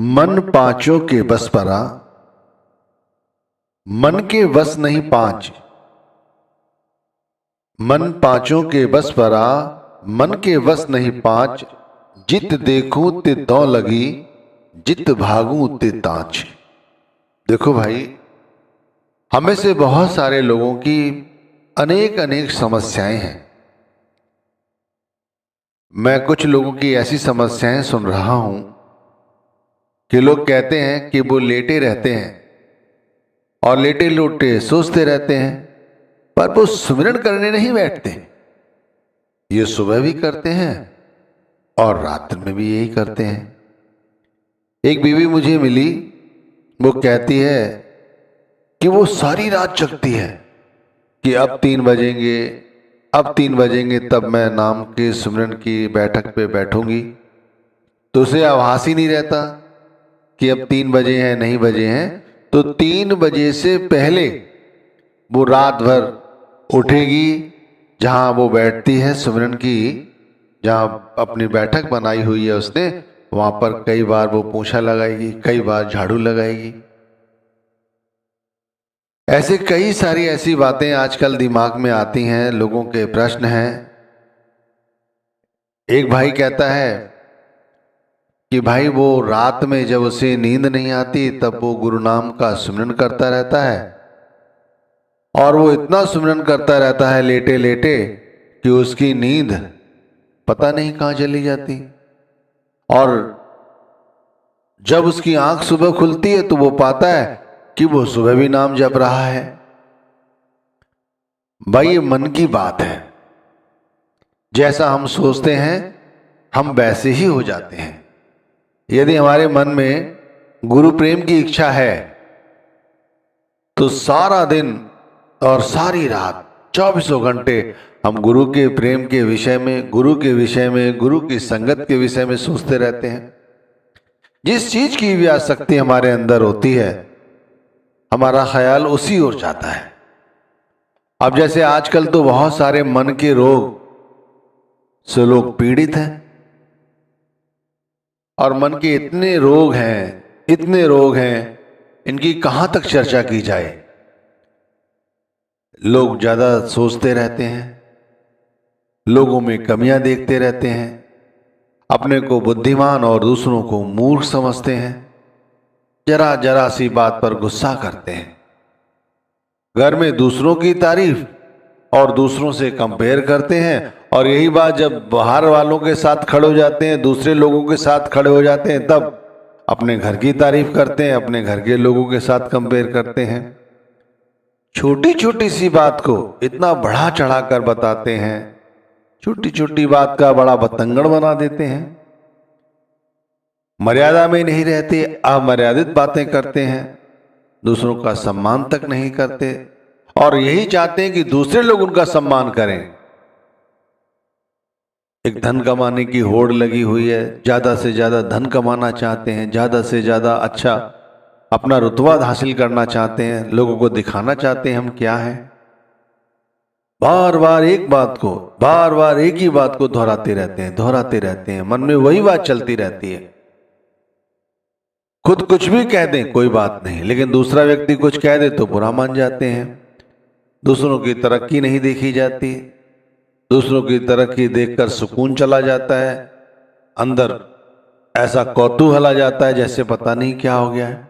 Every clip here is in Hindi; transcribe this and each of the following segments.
मन पांचों के बस परा, मन के बस नहीं पांच। मन पांचों के बस परा, मन के बस नहीं पांच। जित देखूं ते दौ लगी, जित भागूं ते तांच। देखो भाई, हमें से बहुत सारे लोगों की अनेक अनेक समस्याएं हैं। मैं कुछ लोगों की ऐसी समस्याएं सुन रहा हूं कि लोग कहते हैं कि वो लेटे रहते हैं और लेटे लोटे सोचते रहते हैं, पर वो सुमिरन करने नहीं बैठते। ये सुबह भी करते हैं और रात में भी यही करते हैं। एक बीवी मुझे मिली, वो कहती है कि वो सारी रात जगती है कि अब 3 बजेंगे, अब 3 बजेंगे तब मैं नाम के सुमिरन की बैठक पे बैठूंगी। तो उसे आभास ही नहीं रहता कि अब 3 बजे हैं नहीं बजे हैं। तो 3 बजे से पहले वो रात भर उठेगी, जहां वो बैठती है सुमिरन की, जहां अपनी बैठक बनाई हुई है उसने, वहां पर कई बार वो पोछा लगाएगी, कई बार झाड़ू लगाएगी। ऐसे कई सारी ऐसी बातें आजकल दिमाग में आती हैं। लोगों के प्रश्न हैं। एक भाई कहता है कि भाई वो रात में जब उसे नींद नहीं आती तब वो गुरु नाम का सुमिरन करता रहता है, और वो इतना सुमिरन करता रहता है लेटे लेटे कि उसकी नींद पता नहीं कहां चली जाती। और जब उसकी आंख सुबह खुलती है तो वो पाता है कि वो सुबह भी नाम जप रहा है। भाई, ये मन की बात है। जैसा हम सोचते हैं हम वैसे ही हो जाते हैं। यदि हमारे मन में गुरु प्रेम की इच्छा है तो सारा दिन और सारी रात 24 घंटे हम गुरु के प्रेम के विषय में, गुरु के विषय में, गुरु की संगत के विषय में सोचते रहते हैं। जिस चीज की भी आसक्ति हमारे अंदर होती है, हमारा ख्याल उसी ओर जाता है। अब जैसे आजकल तो बहुत सारे मन के रोग से लोग पीड़ित हैं, और मन के इतने रोग हैं, इतने रोग हैं, इनकी कहां तक चर्चा की जाए। लोग ज्यादा सोचते रहते हैं, लोगों में कमियां देखते रहते हैं, अपने को बुद्धिमान और दूसरों को मूर्ख समझते हैं, जरा जरा सी बात पर गुस्सा करते हैं, घर में दूसरों की तारीफ और दूसरों से कंपेयर करते हैं, और यही बात जब बाहर वालों के साथ खड़े हो जाते हैं, दूसरे लोगों के साथ खड़े हो जाते हैं, तब अपने घर की तारीफ करते हैं, अपने घर के लोगों के साथ कंपेयर करते हैं। छोटी छोटी सी बात को इतना बढ़ा चढ़ाकर बताते हैं, छोटी छोटी बात का बड़ा बतंगड़ बना देते हैं, मर्यादा में नहीं रहते, अमर्यादित बातें करते हैं, दूसरों का सम्मान तक नहीं करते, और यही चाहते हैं कि दूसरे लोग उनका सम्मान करें। एक धन कमाने की होड़ लगी हुई है, ज्यादा से ज्यादा धन कमाना चाहते हैं, ज्यादा से ज्यादा अच्छा अपना रुतबा हासिल करना चाहते हैं, लोगों को दिखाना चाहते हैं हम क्या हैं। बार बार एक बात को, बार बार एक ही बात को दोहराते रहते हैं, दोहराते रहते हैं, मन में वही बात चलती रहती है। खुद कुछ भी कह दें कोई बात नहीं, लेकिन दूसरा व्यक्ति कुछ कह दे तो बुरा मान जाते हैं। दूसरों की तरक्की नहीं देखी जाती, दूसरों की तरक्की देखकर सुकून चला जाता है, अंदर ऐसा कौतूहल आ जाता है जैसे पता नहीं क्या हो गया है।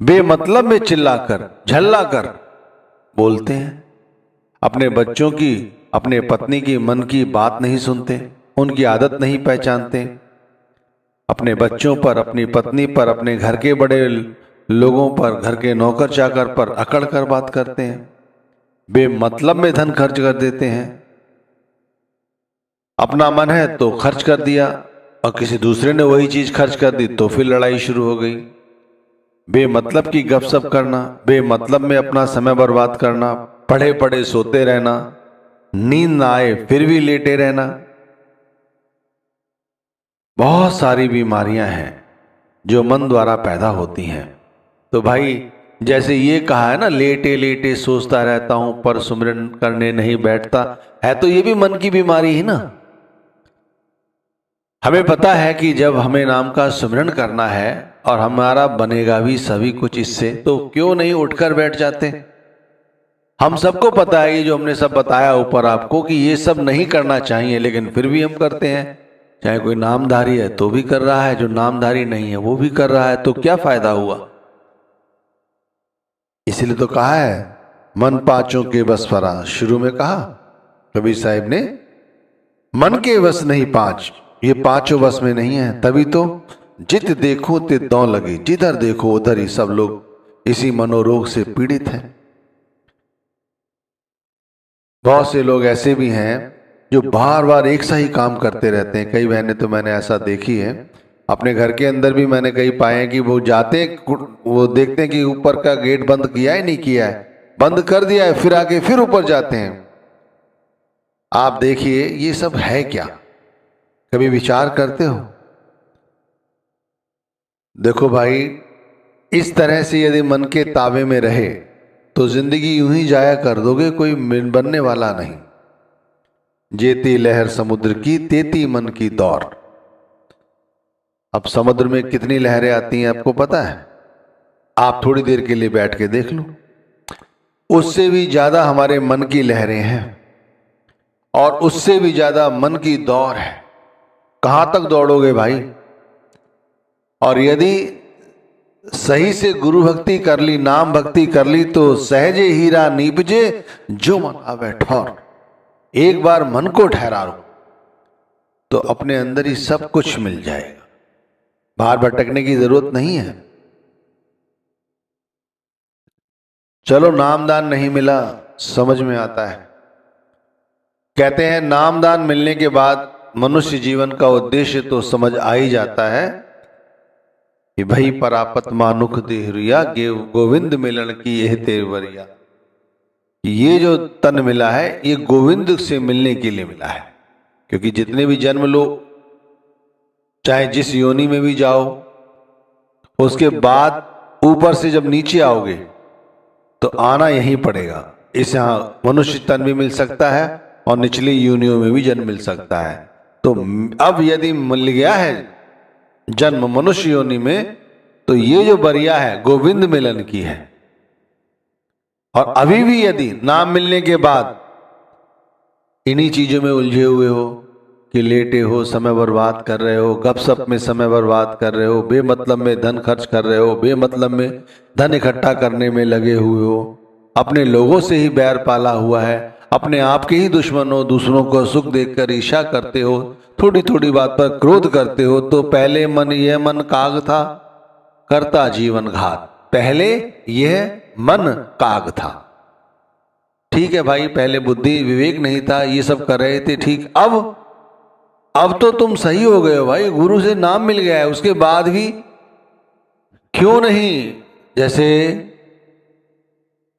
बेमतलब में चिल्लाकर झल्लाकर बोलते हैं, अपने बच्चों की, अपने पत्नी की मन की बात नहीं सुनते, उनकी आदत नहीं पहचानते, अपने बच्चों पर, अपनी पत्नी पर, अपने घर के बड़े लोगों पर, घर के नौकर चाकर पर अकड़ कर बात करते हैं, बेमतलब में धन खर्च कर देते हैं। अपना मन है तो खर्च कर दिया, और किसी दूसरे ने वही चीज खर्च कर दी तो फिर लड़ाई शुरू हो गई। बेमतलब की गपशप करना, बेमतलब में अपना समय बर्बाद करना, पढ़े पढ़े सोते रहना, नींद ना आए फिर भी लेटे रहना। बहुत सारी बीमारियां हैं जो मन द्वारा पैदा होती हैं। तो भाई, जैसे ये कहा है ना, लेटे लेटे सोचता रहता हूं पर सुमिरन करने नहीं बैठता, है तो ये भी मन की बीमारी है ना। हमें पता है कि जब हमें नाम का सुमिरन करना है और हमारा बनेगा भी सभी कुछ इससे, तो क्यों नहीं उठकर बैठ जाते। हम सबको पता है ये जो हमने सब बताया ऊपर आपको कि ये सब नहीं करना चाहिए, लेकिन फिर भी हम करते हैं। चाहे कोई नामधारी है तो भी कर रहा है, जो नामधारी नहीं है वो भी कर रहा है, तो क्या फायदा हुआ। इसलिए तो कहा है मन पांचों के बस फरा, शुरू में कहा कबीर साहिब ने, मन के बस नहीं पांच, ये पांचों बस में नहीं है। तभी तो जित देखो तित दौ लगे, जिधर देखो उधर ही सब लोग इसी मनोरोग से पीड़ित हैं। बहुत से लोग ऐसे भी हैं जो बार बार एक सा ही काम करते रहते हैं। कई बहनें तो मैंने ऐसा देखी है, अपने घर के अंदर भी मैंने कई पाए हैं कि वो जाते वो देखते हैं कि ऊपर का गेट बंद किया है नहीं किया है, बंद कर दिया है, फिर आके फिर ऊपर जाते हैं। आप देखिए ये सब है क्या, कभी विचार करते हो। देखो भाई, इस तरह से यदि मन के ताबे में रहे तो जिंदगी यूं ही जाया कर दोगे, कोई बनने वाला नहीं। जेती लहर समुद्र की तेती मन की दौर। अब समुद्र में कितनी लहरें आती हैं आपको पता है, आप थोड़ी देर के लिए बैठ के देख लो, उससे भी ज्यादा हमारे मन की लहरें हैं और उससे भी ज्यादा मन की दौड़ है। कहां तक दौड़ोगे भाई। और यदि सही से गुरु भक्ति कर ली, नाम भक्ति कर ली, तो सहजे हीरा नीपजे जो मन आवे ठौर। एक बार मन को ठहरा लो तो अपने अंदर ही सब कुछ मिल जाएगा, बाहर भटकने की जरूरत नहीं है। चलो नामदान नहीं मिला, समझ में आता है। कहते हैं नामदान मिलने के बाद मनुष्य जीवन का उद्देश्य तो समझ आ ही जाता है कि भाई परापत मानुख देहरिया गोविंद मिलन की यह तेवरिया। ये जो तन मिला है ये गोविंद से मिलने के लिए मिला है। क्योंकि जितने भी जन्म लो, चाहे जिस योनि में भी जाओ, उसके बाद ऊपर से जब नीचे आओगे तो आना यहीं पड़ेगा। इस यहाँ मनुष्य तन भी मिल सकता है और निचली योनियों में भी जन्म मिल सकता है। तो अब यदि मिल गया है जन्म मनुष्य योनि में, तो ये जो बरिया है गोविंद मिलन की है। और अभी भी यदि नाम मिलने के बाद इन्हीं चीजों में उलझे हुए हो कि लेटे हो, समय बर्बाद कर रहे हो, गपशप में समय बर्बाद कर रहे हो, बेमतलब में धन खर्च कर रहे हो, बेमतलब में धन इकट्ठा करने में लगे हुए हो, अपने लोगों से ही बैर पाला हुआ है, अपने आप के ही दुश्मन हो, दूसरों को सुख देखकर ईर्ष्या करते हो, थोड़ी थोड़ी बात पर क्रोध करते हो, तो पहले मन यह मन काग था करता जीवन घात। पहले यह मन काग था। ठीक है भाई, पहले बुद्धि विवेक नहीं था, ये सब कर रहे थे ठीक। अब तो तुम सही हो गए हो भाई, गुरु से नाम मिल गया है, उसके बाद भी क्यों नहीं। जैसे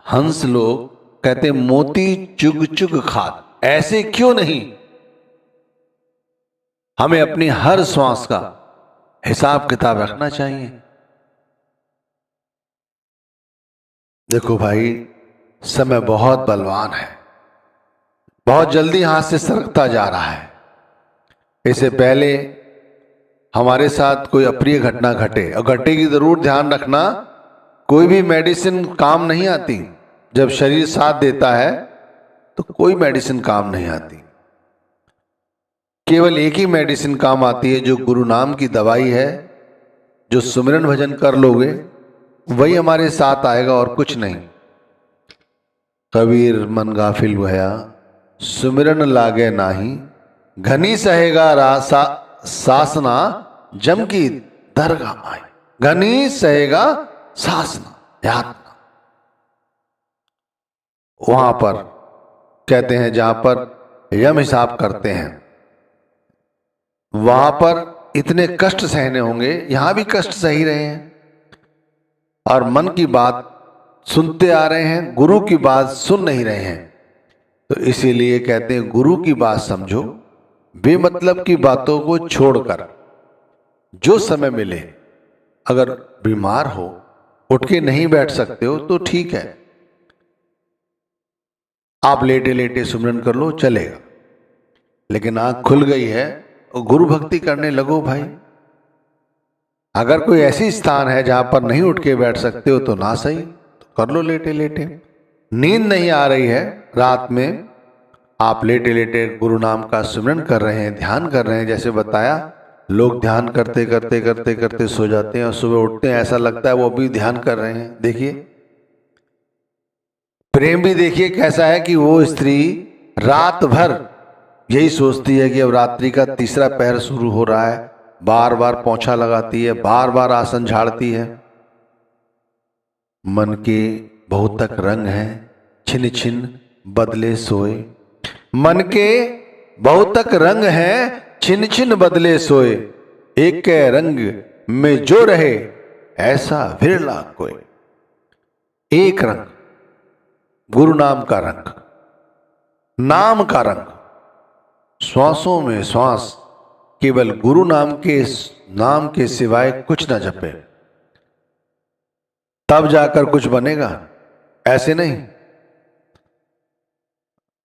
हंस लोग कहते मोती चुग चुग खात, ऐसे क्यों नहीं। हमें अपनी हर श्वास का हिसाब किताब रखना चाहिए। देखो भाई, समय बहुत बलवान है, बहुत जल्दी हाथ से सरकता जा रहा है। इससे पहले हमारे साथ कोई अप्रिय घटना घटे, और घटेगी जरूर, ध्यान रखना, कोई भी मेडिसिन काम नहीं आती। जब शरीर साथ देता है तो कोई मेडिसिन काम नहीं आती। केवल एक ही मेडिसिन काम आती है, जो गुरु नाम की दवाई है। जो सुमिरन भजन कर लोगे वही हमारे साथ आएगा और कुछ नहीं। कबीर मन गाफिल भया सुमिरन लागे नाही, घनी सहेगा रासा सासना जम की दरगाह आई। घनी सहेगा सासना, याद ना। वहां पर कहते हैं जहां पर यम हिसाब करते हैं, वहां पर इतने कष्ट सहने होंगे, यहां भी कष्ट सही रहे हैं। और मन की बात सुनते आ रहे हैं, गुरु की बात सुन नहीं रहे हैं। तो इसीलिए कहते हैं गुरु की बात समझो, बेमतलब की बातों को छोड़कर जो समय मिले। अगर बीमार हो, उठ के नहीं बैठ सकते हो तो ठीक है, आप लेटे लेटे सुमिरन कर लो, चलेगा। लेकिन आंख खुल गई है और गुरु भक्ति करने लगो भाई। अगर कोई ऐसी स्थान है जहां पर नहीं उठ के बैठ सकते हो तो ना सही, तो कर लो लेटे लेटे। नींद नहीं आ रही है रात में, आप लेटे लेटे गुरु नाम का सिमरन कर रहे हैं, ध्यान कर रहे हैं। जैसे बताया, लोग ध्यान करते करते करते करते सो जाते हैं और सुबह उठते हैं, ऐसा लगता है वो अभी ध्यान कर रहे हैं। देखिए प्रेम भी देखिए कैसा है कि वो स्त्री रात भर यही सोचती है कि अब रात्रि का तीसरा पहर शुरू हो रहा है, बार बार पोंछा लगाती है, बार बार आसन झाड़ती है। मन के बहुतक रंग हैं, छिन छिन बदले सोए। मन के बहुतक रंग हैं, छिन छिन बदले सोए। एक के रंग में जो रहे, ऐसा विरला कोई। एक रंग, गुरु नाम का रंग, नाम का रंग, श्वासों में श्वास, केवल गुरु नाम के सिवाय कुछ न जपे, तब जाकर कुछ बनेगा, ऐसे नहीं।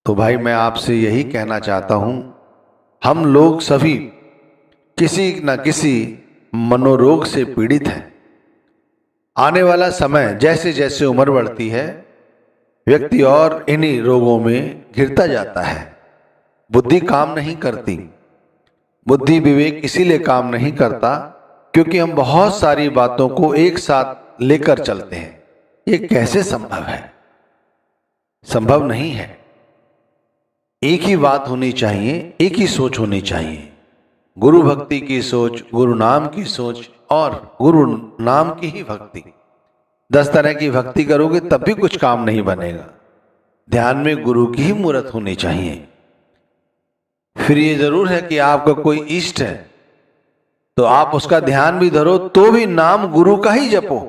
तो भाई मैं आपसे यही कहना चाहता हूं, हम लोग सभी किसी न किसी मनोरोग से पीड़ित हैं। आने वाला समय जैसे जैसे उम्र बढ़ती है, व्यक्ति और इन्हीं रोगों में घिरता जाता है। बुद्धि काम नहीं करती। बुद्धि विवेक इसीलिए काम नहीं करता क्योंकि हम बहुत सारी बातों को एक साथ लेकर चलते हैं। ये कैसे संभव है? संभव नहीं है। एक ही बात होनी चाहिए, एक ही सोच होनी चाहिए। गुरु भक्ति की सोच, गुरु नाम की सोच और गुरु नाम की ही भक्ति। 10 तरह की भक्ति करोगे तब भी कुछ काम नहीं बनेगा। ध्यान में गुरु की ही मूर्त होनी चाहिए। फिर ये जरूर है कि आपका कोई इष्ट है तो आप उसका ध्यान भी धरो, तो भी नाम गुरु का ही जपो।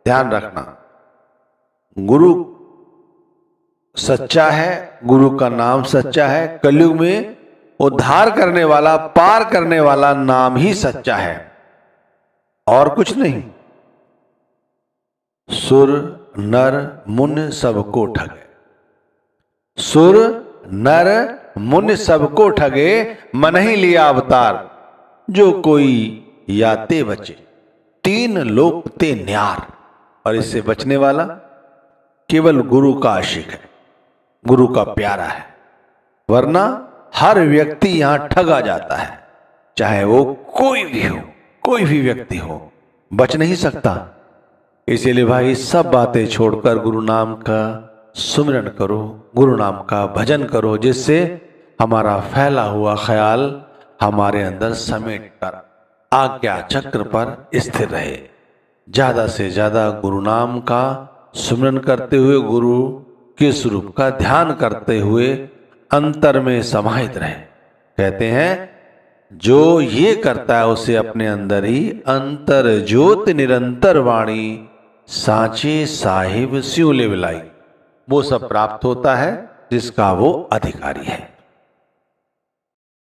ध्यान रखना, गुरु सच्चा है, गुरु का नाम सच्चा है। कलयुग में उद्धार करने वाला, पार करने वाला नाम ही सच्चा है और कुछ नहीं। सुर नर मुन सबको ठगे, सुर नर मुन सबको ठगे, मन ही लिया अवतार, जो कोई याते बचे, 3 लोक ते न्यार। और इससे बचने वाला केवल गुरु का आशिक है, गुरु का प्यारा है। वरना हर व्यक्ति यहां ठगा जाता है, चाहे वो कोई भी हो, कोई भी व्यक्ति हो, बच नहीं सकता। इसीलिए भाई सब बातें छोड़कर गुरु नाम का सुमिरन करो, गुरु नाम का भजन करो, जिससे हमारा फैला हुआ ख्याल हमारे अंदर समेट कर आज्ञा चक्र पर स्थिर रहे। ज्यादा से ज्यादा गुरु नाम का सुमिरन करते हुए, गुरु के स्वरूप का ध्यान करते हुए अंतर में समाहित रहे। कहते हैं जो ये करता है उसे अपने अंदर ही अंतर ज्योत निरंतर वाणी सांचे साहिब स्यों ले विलाई, वो सब प्राप्त होता है जिसका वो अधिकारी है।